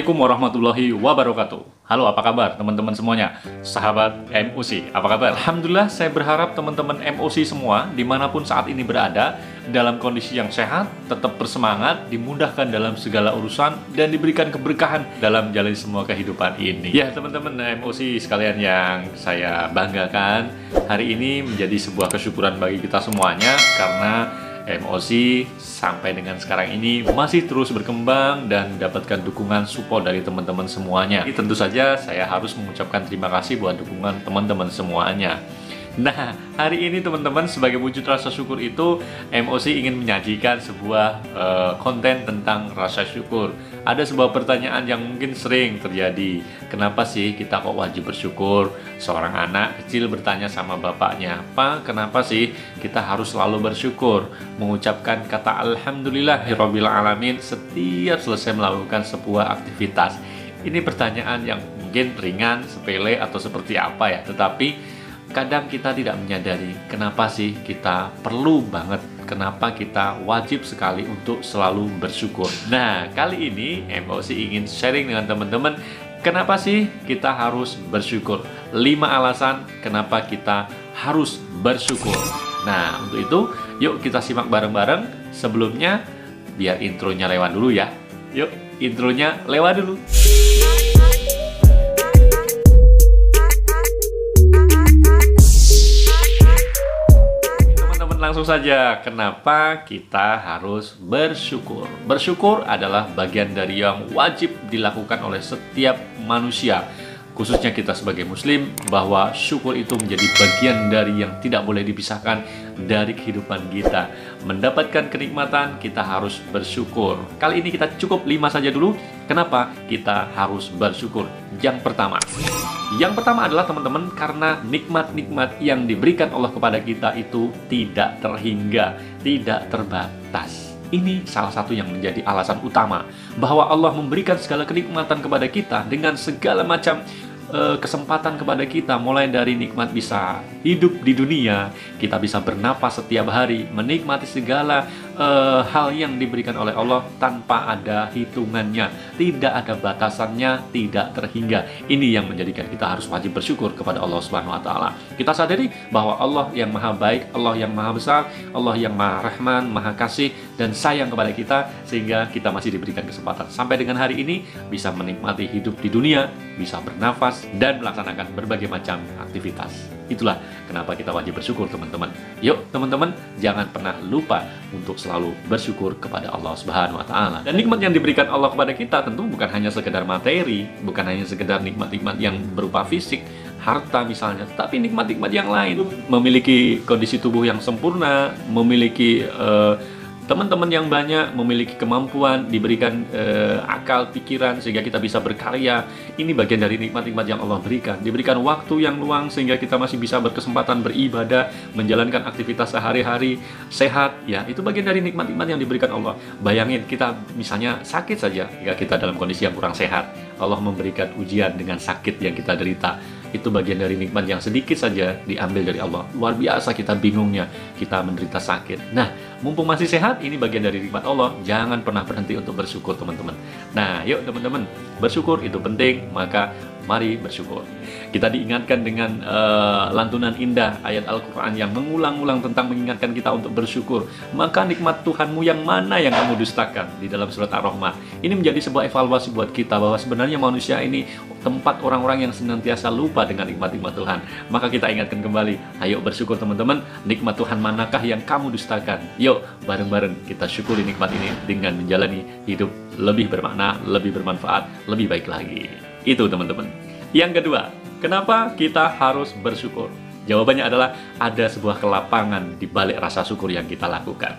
Assalamualaikum warahmatullahi wabarakatuh. Halo, apa kabar teman-teman semuanya? Sahabat MOC, apa kabar? Alhamdulillah, saya berharap teman-teman MOC semua dimanapun saat ini berada dalam kondisi yang sehat, tetap bersemangat, dimudahkan dalam segala urusan, dan diberikan keberkahan dalam jalani semua kehidupan ini. Ya teman-teman MOC sekalian yang saya banggakan, hari ini menjadi sebuah kesyukuran bagi kita semuanya karena MOC sampai dengan sekarang ini masih terus berkembang dan mendapatkan dukungan support dari teman-teman semuanya. Jadi tentu saja saya harus mengucapkan terima kasih buat dukungan teman-teman semuanya. Nah, hari ini teman-teman sebagai wujud rasa syukur itu MOC ingin menyajikan sebuah konten tentang rasa syukur. Ada sebuah pertanyaan yang mungkin sering terjadi. Kenapa sih kita kok wajib bersyukur? Seorang anak kecil bertanya sama bapaknya, "Pak, kenapa sih kita harus selalu bersyukur? Mengucapkan kata Alhamdulillahirabbil alamin setiap selesai melakukan sebuah aktivitas." Ini pertanyaan yang mungkin ringan, sepele atau seperti apa ya, tetapi kadang kita tidak menyadari kenapa sih kita perlu banget, kenapa kita wajib sekali untuk selalu bersyukur. Nah, kali ini MOC ingin sharing dengan teman-teman kenapa sih kita harus bersyukur. 5 alasan kenapa kita harus bersyukur. Nah, untuk itu yuk kita simak bareng-bareng. Sebelumnya biar intronya lewat dulu ya. Yuk, intronya lewat dulu. Langsung saja, kenapa kita harus bersyukur? Bersyukur adalah bagian dari yang wajib dilakukan oleh setiap manusia, khususnya kita sebagai muslim, bahwa syukur itu menjadi bagian dari yang tidak boleh dipisahkan dari kehidupan kita. Mendapatkan kenikmatan, kita harus bersyukur. Kali ini kita cukup 5 saja dulu. Kenapa kita harus bersyukur? Yang pertama adalah teman-teman, karena nikmat-nikmat yang diberikan Allah kepada kita itu tidak terhingga, tidak terbatas. Ini salah satu yang menjadi alasan utama bahwa Allah memberikan segala kenikmatan kepada kita dengan segala macam kesempatan kepada kita, mulai dari nikmat bisa hidup di dunia, kita bisa bernapas setiap hari, menikmati segala hal yang diberikan oleh Allah tanpa ada hitungannya, tidak ada batasannya, tidak terhingga. Ini yang menjadikan kita harus wajib bersyukur kepada Allah Subhanahu wa taala. Kita sadari bahwa Allah yang maha baik, Allah yang maha besar, Allah yang maha rahman, maha kasih dan sayang kepada kita, sehingga kita masih diberikan kesempatan sampai dengan hari ini bisa menikmati hidup di dunia, bisa bernafas dan melaksanakan berbagai macam aktivitas. Itulah kenapa kita wajib bersyukur, teman-teman. Yuk teman-teman, jangan pernah lupa untuk selalu bersyukur kepada Allah Subhanahu wa taala. Dan nikmat yang diberikan Allah kepada kita tentu bukan hanya sekedar materi, bukan hanya sekedar nikmat-nikmat yang berupa fisik, harta misalnya, tapi nikmat-nikmat yang lain. Memiliki kondisi tubuh yang sempurna, memiliki teman-teman yang banyak, memiliki kemampuan, diberikan akal, pikiran, sehingga kita bisa berkarya. Ini bagian dari nikmat-nikmat yang Allah berikan. Diberikan waktu yang luang sehingga kita masih bisa berkesempatan beribadah, menjalankan aktivitas sehari-hari, sehat. Ya, itu bagian dari nikmat-nikmat yang diberikan Allah. Bayangin kita misalnya sakit saja, jika kita dalam kondisi yang kurang sehat, Allah memberikan ujian dengan sakit yang kita derita. Itu bagian dari nikmat yang sedikit saja diambil dari Allah. Luar biasa kita bingungnya, kita menderita sakit. Nah, mumpung masih sehat, ini bagian dari nikmat Allah. Jangan pernah berhenti untuk bersyukur, teman-teman. Nah, yuk teman-teman, bersyukur itu penting, maka mari bersyukur. Kita diingatkan dengan lantunan indah ayat Al-Quran yang mengulang-ulang tentang mengingatkan kita untuk bersyukur. Maka nikmat Tuhanmu yang mana yang kamu dustakan, di dalam surat Ar-Rahman. Ini menjadi sebuah evaluasi buat kita bahwa sebenarnya manusia ini tempat orang-orang yang senantiasa lupa dengan nikmat-nikmat Tuhan. Maka kita ingatkan kembali, ayo bersyukur teman-teman, nikmat Tuhan manakah yang kamu dustakan. Yuk bareng-bareng kita syukuri nikmat ini dengan menjalani hidup lebih bermakna, lebih bermanfaat, lebih baik lagi. Itu teman-teman. Yang kedua, kenapa kita harus bersyukur? Jawabannya adalah ada sebuah kelapangan di balik rasa syukur yang kita lakukan.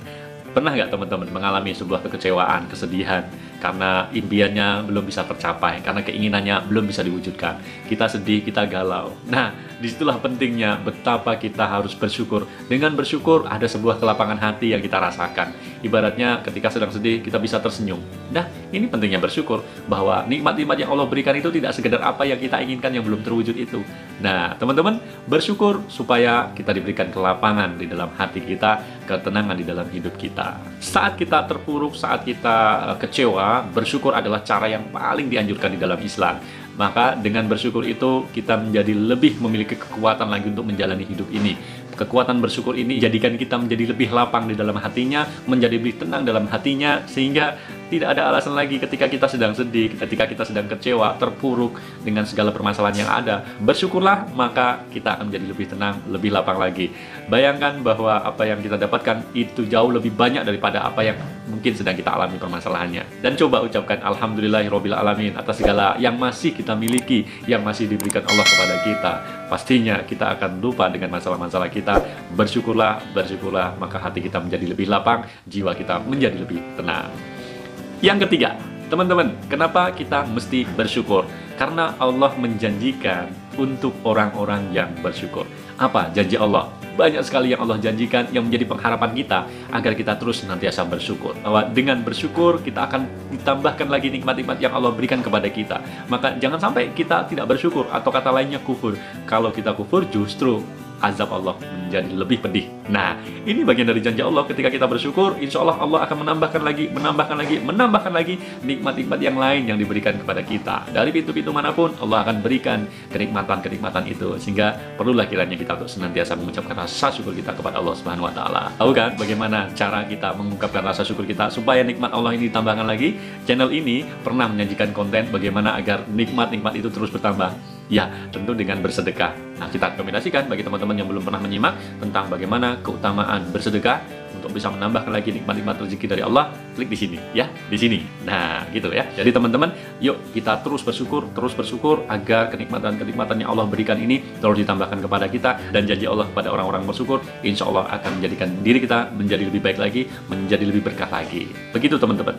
Pernah nggak teman-teman mengalami sebuah kekecewaan, kesedihan karena impiannya belum bisa tercapai, karena keinginannya belum bisa diwujudkan? Kita sedih, kita galau. Nah, disitulah pentingnya betapa kita harus bersyukur. Dengan bersyukur ada sebuah kelapangan hati yang kita rasakan. Ibaratnya ketika sedang sedih kita bisa tersenyum. Nah, ini pentingnya bersyukur bahwa nikmat-nikmat yang Allah berikan itu tidak sekedar apa yang kita inginkan yang belum terwujud itu. Nah, teman-teman, bersyukur supaya kita diberikan kelapangan di dalam hati kita, ketenangan di dalam hidup kita. Saat kita terpuruk, saat kita kecewa, Kenapa? Bersyukur adalah cara yang paling dianjurkan di dalam Islam. Maka dengan bersyukur itu kita menjadi lebih memiliki kekuatan lagi untuk menjalani hidup ini. Kekuatan bersyukur ini jadikan kita menjadi lebih lapang di dalam hatinya, menjadi lebih tenang dalam hatinya, sehingga tidak ada alasan lagi ketika kita sedang sedih, ketika kita sedang kecewa, terpuruk dengan segala permasalahan yang ada. Bersyukurlah, maka kita akan menjadi lebih tenang, lebih lapang lagi. Bayangkan bahwa apa yang kita dapatkan itu jauh lebih banyak daripada apa yang mungkin sedang kita alami permasalahannya. Dan coba ucapkan Alhamdulillahirabbil alamin atas segala yang masih kita miliki, yang masih diberikan Allah kepada kita. Pastinya kita akan lupa dengan masalah-masalah kita. Bersyukurlah, bersyukurlah, maka hati kita menjadi lebih lapang, jiwa kita menjadi lebih tenang. Yang ketiga, teman-teman, kenapa kita mesti bersyukur? Karena Allah menjanjikan untuk orang-orang yang bersyukur. Apa janji Allah? Banyak sekali yang Allah janjikan yang menjadi pengharapan kita agar kita terus senantiasa bersyukur. Bahwa dengan bersyukur kita akan ditambahkan lagi nikmat-nikmat yang Allah berikan kepada kita. Maka jangan sampai kita tidak bersyukur atau kata lainnya kufur. Kalau kita kufur justru azab Allah menjadi lebih pedih. Nah, ini bagian dari janji Allah. Ketika kita bersyukur, insya Allah Allah akan menambahkan lagi nikmat-nikmat yang lain yang diberikan kepada kita. Dari pintu-pintu manapun Allah akan berikan kenikmatan-kenikmatan itu. Sehingga perlulah kiranya kita untuk senantiasa mengucapkan rasa syukur kita kepada Allah Subhanahu wa taala. Tahu kan bagaimana cara kita mengungkapkan rasa syukur kita supaya nikmat Allah ini ditambahkan lagi? Channel ini pernah menyajikan konten bagaimana agar nikmat-nikmat itu terus bertambah. Ya, tentu dengan bersedekah. Nah, kita rekomendasikan bagi teman-teman yang belum pernah menyimak tentang bagaimana keutamaan bersedekah untuk bisa menambahkan lagi nikmat-nikmat rezeki dari Allah, klik di sini ya, di sini. Nah, gitu ya. Jadi teman-teman, yuk kita terus bersyukur agar kenikmatan-kenikmatan yang Allah berikan ini terus ditambahkan kepada kita, dan janji Allah kepada orang-orang bersyukur, insya Allah akan menjadikan diri kita menjadi lebih baik lagi, menjadi lebih berkah lagi. Begitu teman-teman.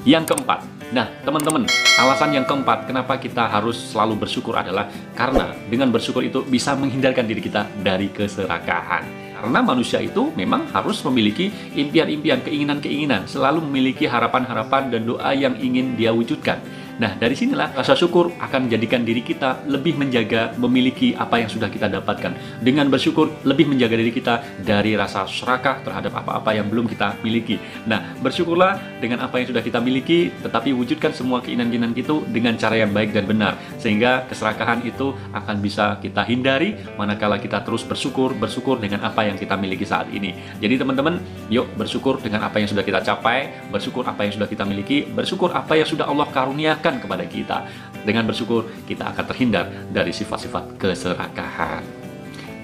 Yang keempat, nah teman-teman, alasan yang keempat kenapa kita harus selalu bersyukur adalah karena dengan bersyukur itu bisa menghindarkan diri kita dari keserakahan. Karena manusia itu memang harus memiliki impian-impian, keinginan-keinginan, selalu memiliki harapan-harapan dan doa yang ingin dia wujudkan. Nah, dari sinilah rasa syukur akan menjadikan diri kita lebih menjaga, memiliki apa yang sudah kita dapatkan. Dengan bersyukur, lebih menjaga diri kita dari rasa serakah terhadap apa-apa yang belum kita miliki. Nah, bersyukurlah dengan apa yang sudah kita miliki, tetapi wujudkan semua keinginan-keinginan itu dengan cara yang baik dan benar. Sehingga keserakahan itu akan bisa kita hindari manakala kita terus bersyukur dengan apa yang kita miliki saat ini. Jadi teman-teman, yuk bersyukur dengan apa yang sudah kita capai, bersyukur apa yang sudah kita miliki, bersyukur apa yang sudah Allah karuniakan kepada kita. Dengan bersyukur kita akan terhindar dari sifat-sifat keserakahan.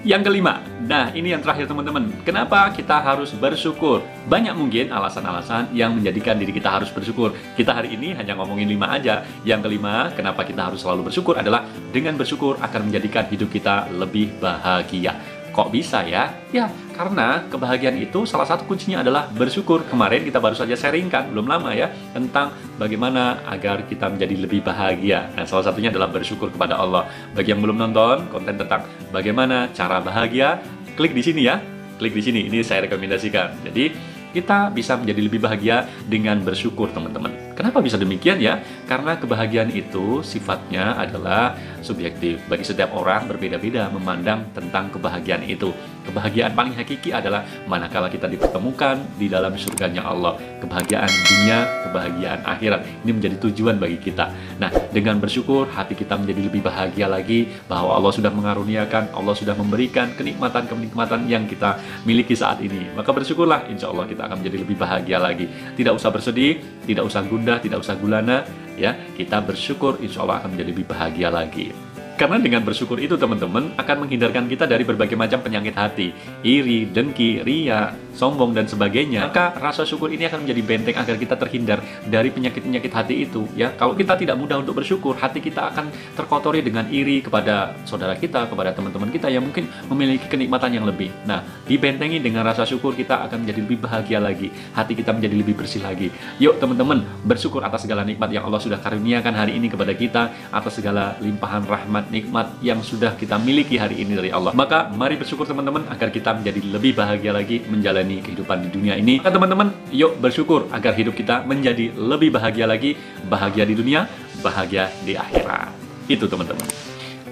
Yang kelima, nah ini yang terakhir teman-teman, kenapa kita harus bersyukur? Banyak mungkin alasan-alasan yang menjadikan diri kita harus bersyukur. Kita hari ini hanya ngomongin 5 aja. Yang kelima, kenapa kita harus selalu bersyukur adalah dengan bersyukur akan menjadikan hidup kita lebih bahagia. Kok bisa ya? Ya, karena kebahagiaan itu salah satu kuncinya adalah bersyukur. Kemarin kita baru saja sharingkan, belum lama ya, tentang bagaimana agar kita menjadi lebih bahagia. Nah, salah satunya adalah bersyukur kepada Allah. Bagi yang belum nonton konten tentang bagaimana cara bahagia, klik di sini ya. Klik di sini, ini saya rekomendasikan. Jadi, kita bisa menjadi lebih bahagia dengan bersyukur, teman-teman. Kenapa bisa demikian ya? Karena kebahagiaan itu sifatnya adalah subjektif. Bagi setiap orang berbeda-beda memandang tentang kebahagiaan itu. Kebahagiaan paling hakiki adalah manakala kita dipertemukan di dalam surganya Allah. Kebahagiaan dunia, kebahagiaan akhirat. Ini menjadi tujuan bagi kita. Nah, dengan bersyukur, hati kita menjadi lebih bahagia lagi bahwa Allah sudah mengaruniakan, Allah sudah memberikan kenikmatan-kenikmatan yang kita miliki saat ini. Maka bersyukurlah, insya Allah kita akan menjadi lebih bahagia lagi. Tidak usah bersedih, tidak usah gundah, tidak usah gulana, ya. Kita bersyukur, insya Allah akan menjadi lebih bahagia lagi. Karena dengan bersyukur itu teman-teman akan menghindarkan kita dari berbagai macam penyakit hati, iri, dengki, ria, sombong dan sebagainya. Maka rasa syukur ini akan menjadi benteng agar kita terhindar dari penyakit-penyakit hati itu. Ya, kalau kita tidak mudah untuk bersyukur, hati kita akan terkotori dengan iri kepada saudara kita, kepada teman-teman kita yang mungkin memiliki kenikmatan yang lebih. Nah, dibentengi dengan rasa syukur kita akan menjadi lebih bahagia lagi, hati kita menjadi lebih bersih lagi. Yuk teman-teman, bersyukur atas segala nikmat yang Allah sudah karuniakan hari ini kepada kita, atas segala limpahan rahmat nikmat yang sudah kita miliki hari ini dari Allah. Maka mari bersyukur teman-teman agar kita menjadi lebih bahagia lagi menjalani kehidupan di dunia ini. Maka teman-teman, yuk bersyukur agar hidup kita menjadi lebih bahagia lagi, bahagia di dunia, bahagia di akhirat. Itu teman-teman.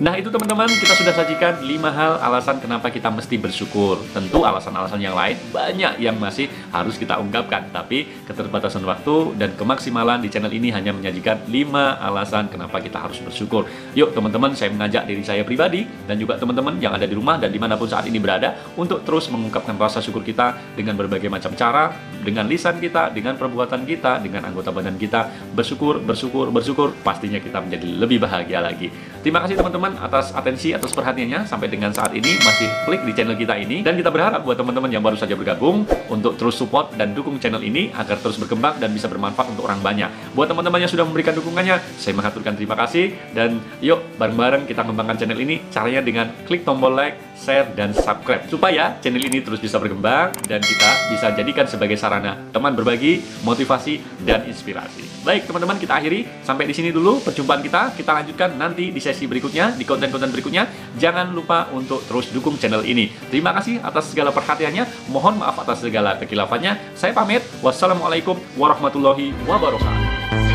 Nah itu teman-teman, kita sudah sajikan 5 hal alasan kenapa kita mesti bersyukur. Tentu alasan-alasan yang lain banyak yang masih harus kita ungkapkan, tapi keterbatasan waktu dan kemaksimalan di channel ini hanya menyajikan 5 alasan kenapa kita harus bersyukur. Yuk teman-teman, saya mengajak diri saya pribadi dan juga teman-teman yang ada di rumah dan dimanapun saat ini berada untuk terus mengungkapkan rasa syukur kita dengan berbagai macam cara, dengan lisan kita, dengan perbuatan kita, dengan anggota badan kita. Bersyukur, bersyukur, bersyukur, pastinya kita menjadi lebih bahagia lagi. Terima kasih teman-teman atas atensi, atas perhatiannya sampai dengan saat ini masih klik di channel kita ini, dan kita berharap buat teman-teman yang baru saja bergabung untuk terus support dan dukung channel ini agar terus berkembang dan bisa bermanfaat untuk orang banyak. Buat teman-teman yang sudah memberikan dukungannya, saya mengaturkan terima kasih, dan yuk bareng-bareng kita kembangkan channel ini. Caranya dengan klik tombol like, share, dan subscribe supaya channel ini terus bisa berkembang dan kita bisa jadikan sebagai sarana teman berbagi, motivasi, dan inspirasi. Baik teman-teman, kita akhiri sampai di sini dulu perjumpaan kita. Kita lanjutkan nanti di sesi berikutnya, di konten-konten berikutnya. Jangan lupa untuk terus dukung channel ini. Terima kasih atas segala perhatiannya. Mohon maaf atas segala kekilafannya. Saya pamit. Wassalamualaikum warahmatullahi wabarakatuh.